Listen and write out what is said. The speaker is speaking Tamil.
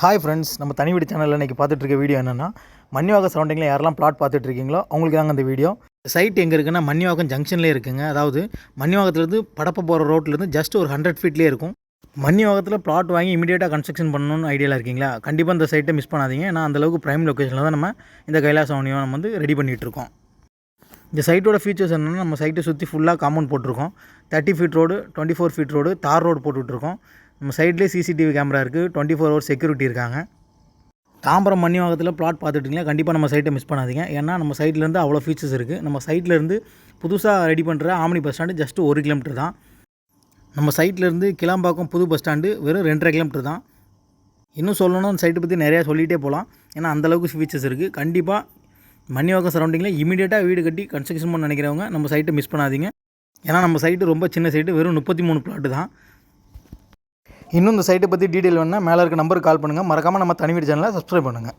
ஹாய் ஃப்ரெண்ட்ஸ், நம்ம தனி வீடு சேனலில் இன்றைக்கி பார்த்துட்டு இருக்க வீடியோ என்னென்னா, மன்னிவாக்கம் சரௌண்டிங்கில் யாரெல்லாம் பிளாட் பார்த்துட்டு இருக்கீங்களோ அவங்களுக்கு தாங்க அந்த வீடியோ. சைட் எங்கே இருக்குன்னா மன்னிவாக்கம் ஜங்ஷன்லேயே இருக்குங்க. அதாவது மன்னிவாக்கத்துலேருந்து படப்ப போகிற ரோட்லேருந்து ஜஸ்ட் ஒரு 100 ஃபீட்லேயே இருக்கும். மன்னிவாக்கத்தில் பிளாட் வாங்கி இமீடியட்டாக கன்ஸ்ட்ரக்ஷன் பண்ணணும்னு ஐடியாவில் இருக்கீங்களா? கண்டிப்பாக இந்த சைட்டை மிஸ் பண்ணாதீங்க. ஏன்னா அந்தளவுக்கு ப்ரைம் லொக்கேஷனில் தான் நம்ம இந்த கைலாச அவனியம் நம்ம வந்து ரெடி பண்ணிகிட்ருக்கோம். இந்த சைட்டோட ஃபீச்சர்ஸ் என்னென்னா, நம்ம சைட்டை சுற்றி ஃபுல்லாக காம்பவுண்ட் போட்டிருக்கோம். 30 ஃபீட் ரோடு, 24 ஃபீட் ரோடு, தார் ரோடு போட்டுட்ருக்கோம். நம்ம சைட்லேயே சிசிடிவி கேமரா இருக்குது, 24 ஹவர்ஸ் செக்யூரிட்டி இருக்காங்க. தாம்பரம் மன்னிவாக்கத்தில் பிளாட் பார்த்துட்டிங்களா, கண்டிப்பாக நம்ம சைட்டை மிஸ் பண்ணாதீங்க. ஏன்னா நம்ம சைட்லேருந்து அவ்வளோ ஃபீச்சர்ஸ் இருக்குது. நம்ம சைட்லேருந்து புதுசாக ரெடி பண்ணுற omni bus stand just 1 kilometre தான். நம்ம சைட்லேருந்து கிளாம்பாக்கம் புது பஸ் ஸ்டாண்டு வெறும் 2.5 கிலோமீட்டர் தான். இன்னும் சொல்லணும்னா அந்த சைட்டை பற்றி நிறையா சொல்லிகிட்டே போகலாம். ஏன்னா அந்தளவுக்கு ஃபீச்சர்ஸ் இருக்குது. கண்டிப்பாக மன்னிவாக்கம் சரௌண்டிங்கில் இமீடியட்டாக வீடு கட்டி கன்ஸ்ட்ரக்ஷன் பண்ண நினைக்கிறவங்க நம்ம சைட்டை மிஸ் பண்ணாதீங்க. ஏன்னா நம்ம சைட்டு ரொம்ப சின்ன சைட்டு, வெறும் 33 பிளாட்டு தான். இன்னும் இந்த சைட்டை பற்றி டீட்டெயில் வேணுன்னா மேலே இருக்க நம்பருக்கு கால் பண்ணுங்கள். மறக்காமல் நம்ம தனி வீடு சேனலை சப்ஸ்கிரைப் பண்ணுங்கள்.